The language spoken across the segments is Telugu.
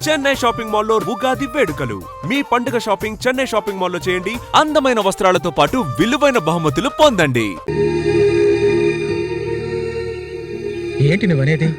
చెన్నై షాపింగ్ మాల్లో ఉగాది వేడుకలు. మీ పండుగ షాపింగ్ చెన్నై షాపింగ్ మాల్లో చేయండి. అందమైన వస్త్రాలతో పాటు విలువైన బహుమతులు పొందండి. ఏంటి నువ్వనేది?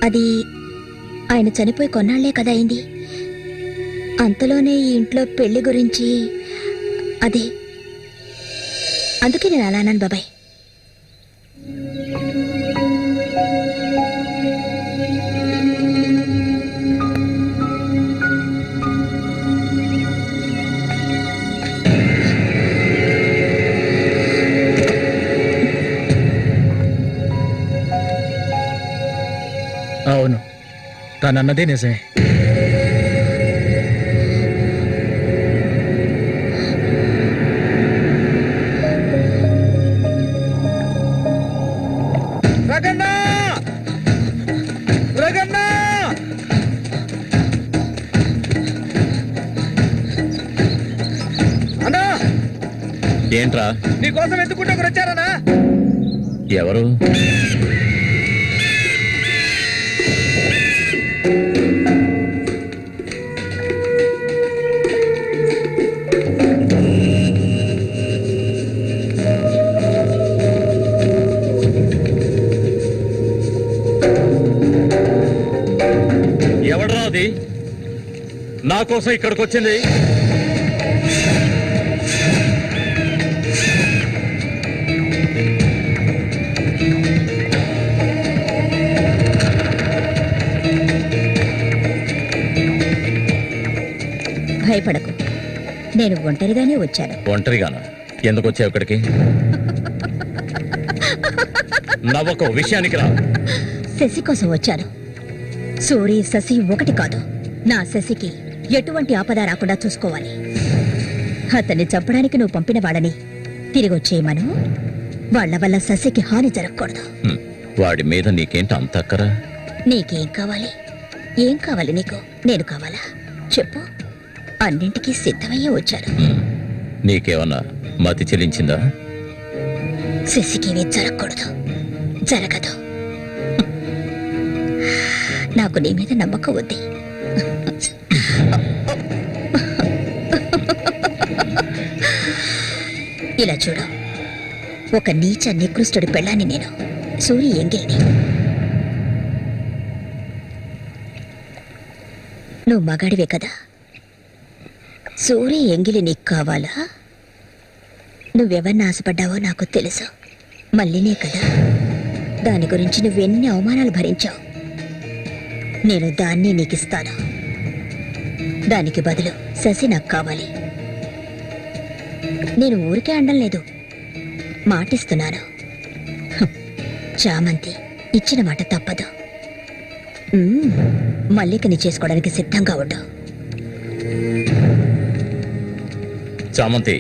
అది ఆయన చనిపోయి కొన్నాళ్లే కదా అయింది. అంతలోనే ఈ ఇంట్లో పెళ్లి గురించి అదే, అందుకే నేను అలా అన్నాను బాబాయ్. అవును, తనన్నదే నిజమే. ఏంట్రా? నీకోసం ఎందుకుంటే ఒకరు వచ్చారనా? ఎవరు? ఎవడ్రా అది నా కోసం ఇక్కడికి వచ్చింది? భయపడకు, నేను ఒంటరిగానే వచ్చాను. ఒంటరిగానా? ఎందుకు వచ్చావు ఇక్కడికి? నవ్వకు, విషయానికి రా. శశి కోసం వచ్చాను. సూరి శశి ఒకటి కాదు. నా శశికి ఎటువంటి ఆపద రాకుండా చూసుకోవాలి. అతన్ని చంపడానికి నువ్వు పంపిన వాళ్ళని తిరిగి వచ్చేయమను. వాళ్ల వల్ల శశికి హాని జరగకూడదు. వాడి మీద నీకేంటి అంత అక్కరా? నీకేం కావాలి? ఏం కావాలి నీకు? నేను కావాలా చెప్పు. అన్నింటికీ సిద్ధమయ్యే వచ్చాను. నీకేమన్నా మతి చెల్లించిందా? శశికేమీ జరగకూడదు, జరగదు. నాకు నీ మీద నమ్మకం ఉంది. ఇలా చూడు, ఒక నీచ నికృష్టుడి పెళ్ళాన్ని నేను, సూరి ఎంగిల్ని. నువ్వు మగాడివే కదా. సూరి ఎంగిలి నీకు కావాలా? నువ్వెవరిని ఆశపడ్డావో నాకు తెలుసు. మళ్ళీనే కదా. దాని గురించి నువ్వెన్ని అవమానాలు భరించావు. నేను దాన్ని నీకిస్తాను. దానికి బదులు శశి నాకు కావాలి. నేను ఊరికే అండం లేదు, మాటిస్తున్నాను. చామంతి ఇచ్చిన మాట తప్పదు. మల్లికని చేసుకోవడానికి సిద్ధంగా ఉండు. చామంతి,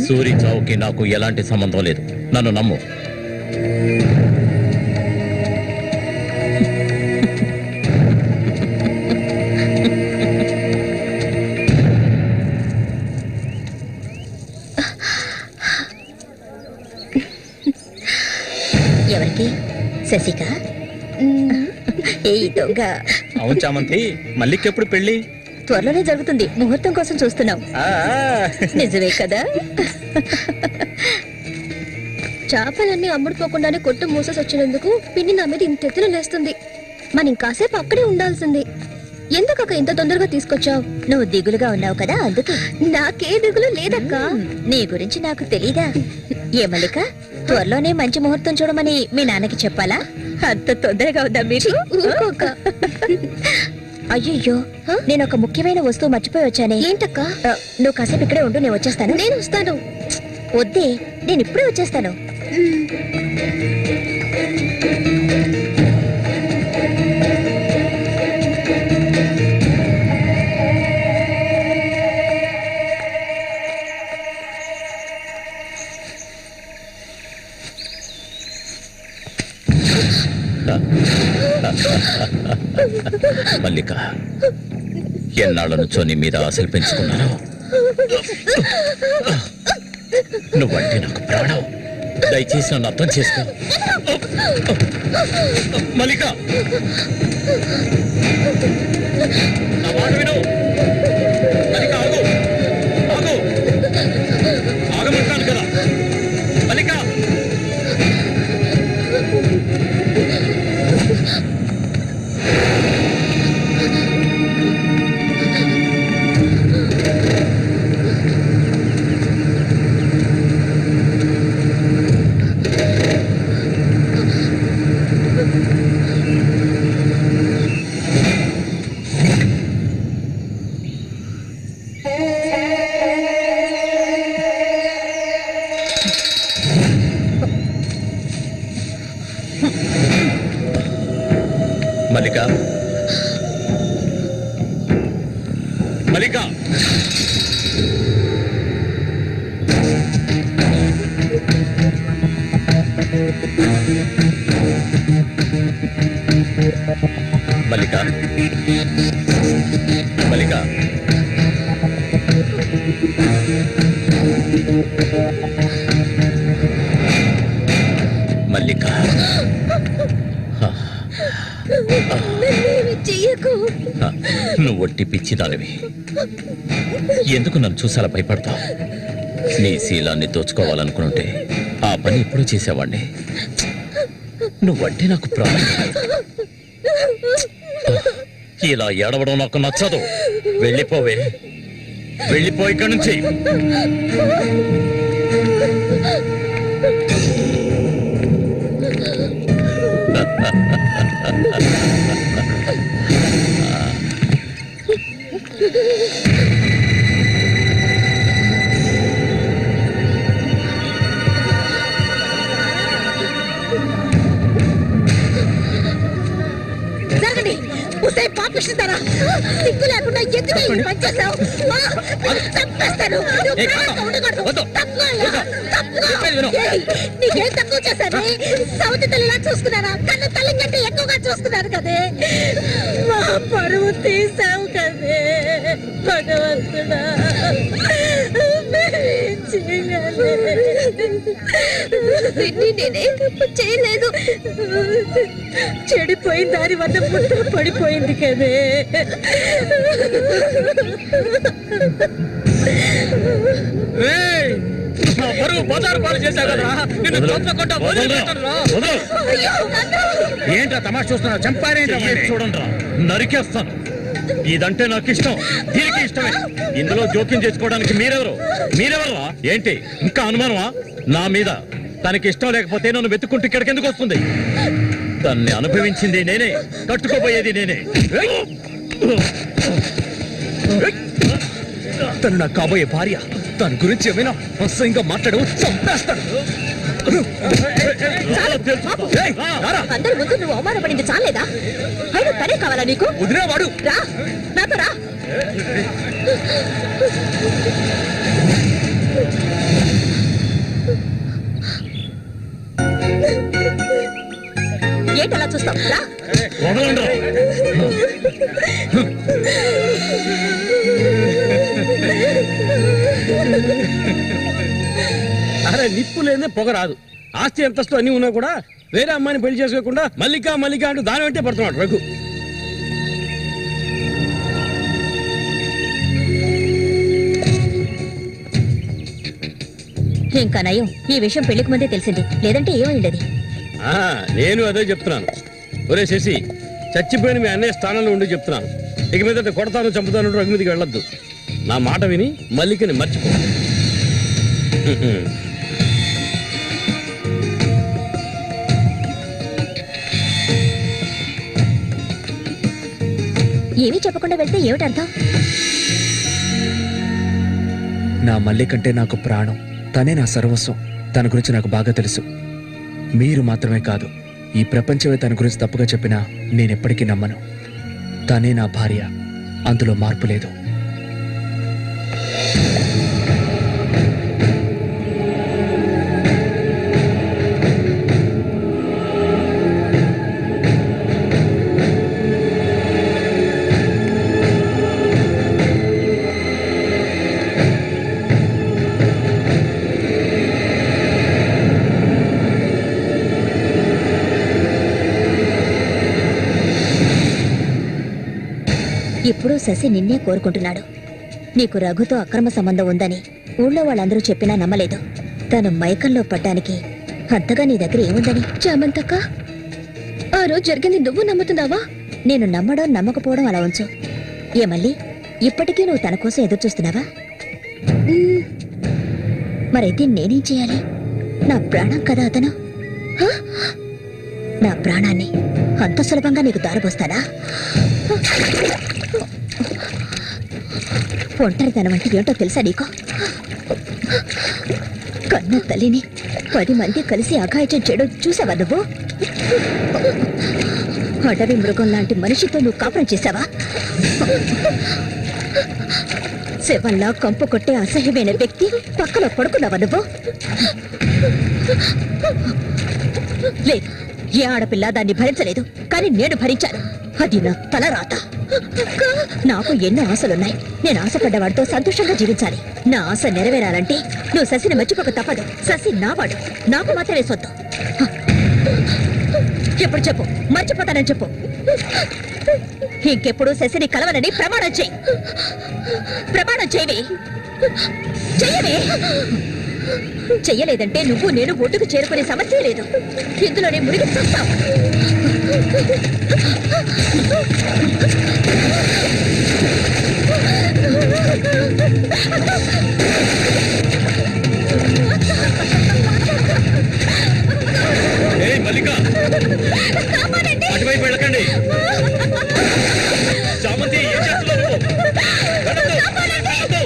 సూరి చావుకి నాకు ఎలాంటి సంబంధం లేదు. నన్ను నమ్ము. ఎవరికి? శశిక? ఏ దొంగ! అవును చామంతి, మల్లికెప్పుడు పెళ్ళి? త్వరలోనే జరుగుతుంది. ముహూర్తం కోసం చూస్తున్నాం. నిజమే కదా. చేపలన్నీ అమ్ముడుపోకుండానే కొట్టు మూసేసి వచ్చినందుకు పిన్ని నా మీద ఇంత ఎత్తున లేస్తుంది. మనం ఇంకాసేపు అక్కడే ఉండాల్సింది. ఎందుకక్క ఇంత తొందరగా తీసుకొచ్చావు? నువ్వు దిగులుగా ఉన్నావు కదా, అందుకే. నాకే దిగులు లేదక్క. నీ గురించి నాకు తెలీదా? ఏ మల్లిక, త్వరలోనే మంచి ముహూర్తం చూడమని మీ నాన్నకి చెప్పాలా? అంత తొందరగా ఉందా మీరు? ఊరుకోక. అయ్యయ్యో, నేను ఒక ముఖ్యమైన వస్తువు మర్చిపోయి వచ్చానే. ఏంటక్క? నువ్వు కాసేపు ఇక్కడే ఉండు, నేను వచ్చేస్తాను. నేను వస్తాను. వద్దే, నేను ఇప్పుడే వచ్చేస్తాను. మల్లిక, ఎన్నాళ్ళ నుంచో నీ మీద ఆశలు పెంచుకున్నాను. నువ్వంటే నాకు ప్రాణం. దయచేసి నన్ను అర్థం చేసుకో. మల్లిక, మల్లిక మల్లిక మల్లిక మల్లిక చెయ్యకు. నువ్వు ఒట్టి పిచ్చిదానివి. ఎందుకు నన్ను చూసాలా భయపడతావు? నీ శీలాన్ని దోచుకోవాలనుకుంటే ఆ పని ఎప్పుడు చేసేవాడిని. నువ్వంటే నాకు ప్రాణం. ఇలా ఏడవడం నాకు నచ్చదు. వెళ్ళిపోవే, వెళ్ళిపో ఇక్కడి నుంచి. జరగండి. ఉసే పాపిస్తారా? సిగ్గు లేకుండా ఎందుకు పనిచేసావు? చంపేస్తాను. నీకేం తక్కువ చేశాను? సౌతి తల్లిలా చూసుకున్నారా? కన్ను తల్లి కంటే ఎక్కువగా చూసుకున్నారు కదే. మా పరువు తీసావు కదే భగవంతుడా. నేనే తప్పు చేయలేదు. చెడిపోయిన దాని వద్ద పుట్ట పడిపోయింది కదే. ఏంట్రా తమాషా చూస్తున్నా? చంపారేంట్రా? చూడండి, నరికేస్తాను. ఇదంటే నాకు ఇష్టం, దీనికి ఇష్టమే. ఇందులో జోక్యం చేసుకోవడానికి మీరెవరా? ఏంటి ఇంకా అనుమానమా నా మీద? తనకి ఇష్టం లేకపోతే నన్ను వెతుక్కుంటూ ఇక్కడికి ఎందుకు వస్తుంది? తన్ని అనుభవించింది నేనే, కట్టుకోబోయేది నేనే. తను నాకు కాబోయే భార్య. తన గురించి ఏమైనా అసహ్యంగా మాట్లాడు, చంపేస్తాడు. అందరి ముందు నువ్వు అవమానపడింది చాలేదా? అయినా తనే కావాలా నీకు? వదిలేవాడు. రా, నాతో రా. ఏంటలా చూస్తావు? రా. అరే నిప్పు లేదే పొగ రాదు. ఆస్తి అంతస్తు అన్ని ఉన్నా కూడా వేరే అమ్మాయిని పెళ్లి చేసుకోకుండా మల్లిక అంటూ దాని వెంటే పడుతున్నాడు రఘు. ఇంకా నయం, ఈ విషయం పెళ్లికి ముందే తెలిసింది. లేదంటే ఏమైండది? నేను అదే చెప్తున్నాను. ఒరే శశి, చచ్చిపోయిన మీ అన్నయ్య స్థానంలో ఉండి చెప్తున్నాను. ఇక మీద కొడతాను చంపుతాను రఘు మీదకి వెళ్ళొద్దు. నా మాట విని మల్లికని మర్చిపో. ఏమీ చెప్పకుండా వెళ్తే ఏమిటి అర్థం? నా మల్లికంటే నాకు ప్రాణం. తనే నా సర్వస్వం. తన గురించి నాకు బాగా తెలుసు. మీరు మాత్రమే కాదు, ఈ ప్రపంచమే తన గురించి తప్పుగా చెప్పినా నేనెప్పటికీ నమ్మను. తనే నా భార్య, అందులో మార్పు లేదు. ఇప్పుడు శశి నిన్నే కోరుకుంటున్నాడు. నీకు రఘుతో అక్రమ సంబంధం ఉందని ఊళ్ళో వాళ్ళందరూ చెప్పినా నమ్మలేదు. తను మైకంలో పడ్డానికి అంతగా నీ దగ్గర ఏముందని? చామంతక్క, ఆ రోజు జరిగింది నువ్వు నమ్ముతున్నావా? నేను నమ్మడం నమ్మకపోవడం అలా ఉంచు. ఏ మళ్ళీ ఇప్పటికీ నువ్వు తన కోసం ఎదురు చూస్తున్నావా? మరైతే నేనేం చేయాలి? నా ప్రాణం కదా అతను. నా ప్రాణాన్ని అంత సులభంగా నీకు దారిపోస్తానా? ఒంటరితనం అంటే ఏంటో తెలుసా నీకు? కన్న తల్లిని 10 మంది కలిసి అఘాయిత్యం చేయడం చూసావా నువ్వు? అడవి మృగం లాంటి మనిషితో నువ్వు కాపురం చేశావా? శవంలా కంపు కొట్టే అసహ్యమైన వ్యక్తి పక్కలో పడుకున్నావా నువ్వు? లేదు, ఏ ఆడపిల్ల దాన్ని భరించలేదు, కానీ నేను భరించాను. అది నా తలరాత. నాకు ఎన్నో ఆశలున్నాయి. నేను ఆశపడ్డవాడితో సంతోషంగా జీవించాలి. నా ఆశ నెరవేరాలంటే నువ్వు శశిని మర్చిపోక తప్పదు. శశి నావాడు, నాకు మాత్రమే సొత్తు. ఎప్పుడు చెప్పు, మర్చిపోతానని చెప్పు. ఇంకెప్పుడు శశిని కలవనని ప్రమాణం చేయి. ప్రమాణం చేయవే, చెయ్యవే. చెయ్యలేదంటే నువ్వు నేను ఒడ్డుకు చేరుకునే సమస్య లేదు. ఇందులోనే మునిగి చస్తావు. ఏయ్ మల్లిక, అటువైపు వెళ్ళకండి. చామంతి, ఏం చేస్తున్నావు నువ్వు? వెళ్ళొద్దు, వెళ్ళొద్దు.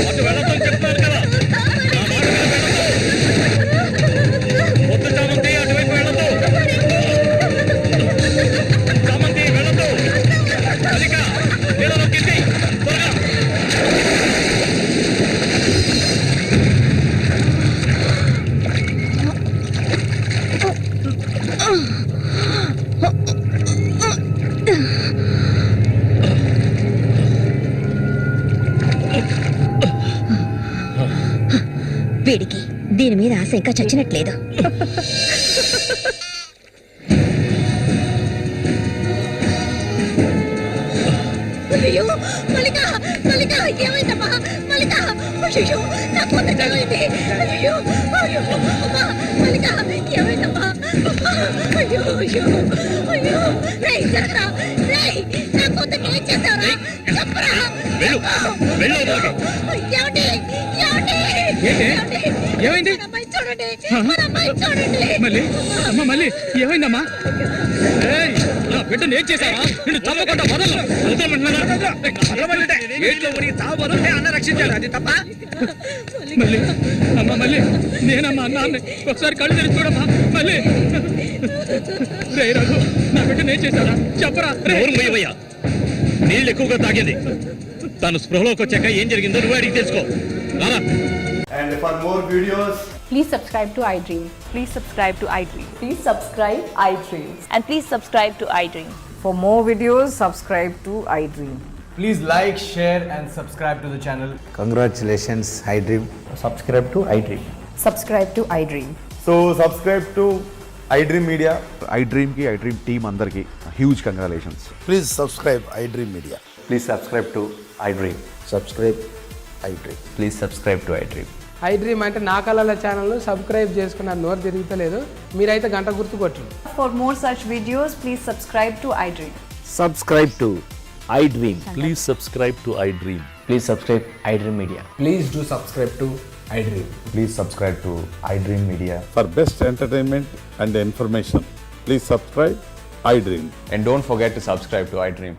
అటు వెళ్ళొద్దని చెప్తున్నాను కదా. నా మాట మీద వెళ్ళొద్దు. వద్దు చామంతి, అటువైపు వెళ్ళొద్దు. చామంతి, వెళ్ళొద్దు. మల్లిక, నీళ్ళలో కింది త్వరగా. వీడికి దీని మీద ఆశ ఇంకా చచ్చినట్లేదు. అయ్యో మల్లిక, మల్లిక, ఏమైందమ్మా? మల్లిక, అయ్యో నా కూతురు ఏమైంది? అయ్యో, అయ్యో, అమ్మా, మల్లిక, ఏమైందమ్మా? అయ్యో, అయ్యో, అయ్యో, రేయ్ జరగరా, రేయ్, నా కూతురు ఏం చేశావురా? చెప్పరా? వెళ్ళు, వెళ్ళు లోపలికి. ఏమండి? ఏమండి? ఏమండి? ఏమైంది? మన అమ్మాయి చూడండి, మన అమ్మాయి చూడండి. మళ్ళీ అమ్మ, మళ్ళీ ఏమైందమ్మా? ఏయ్, నా బిడ్డను ఏం చేశావా? నిన్ను తప్పకుండా వదలను. మళ్ళీ అమ్మ, మళ్ళీ నేనమ్మా అన్నాన్ని ఒకసారి కళ్ళు తెరిచి చూడమ్మా. మళ్ళీ రే రఘు, నా బిడ్డను ఏం చేశారా? చెప్పరా. నోరు మూయవయ్యా. నీళ్ళు ఎక్కువగా తాగింది. తను స్పృహలోకి వచ్చాక ఏం జరిగిందో నువ్వు అడిగి తెలుసుకో. రారా. And for more videos, Please subscribe to iDream. Please subscribe to iDream. Please subscribe iDream. And please subscribe to iDream. For more videos, subscribe to iDream. please like, share and subscribe to the channel. Congratulations, iDream. Subscribe to iDream. Subscribe to iDream. So subscribe to iDream Media. iDream ki iDream team andarki huge congratulations. Please subscribe iDream Media. Please subscribe to iDream. Subscribe iDream. Please subscribe to iDream. iDream అంటే నా కళల ఛానల్ సబ్స్క్రైబ్ చేసుకున్న నోరు తిరుగుతలేదు. మీరైతే గంట గుర్తు కొట్టండి. For more such videos, please subscribe to iDream. Subscribe to iDream. Please subscribe to iDream. Please subscribe iDream Media. Please do subscribe to iDream. Please subscribe to iDream Media. For best entertainment and information, please subscribe iDream. And don't forget to subscribe to iDream.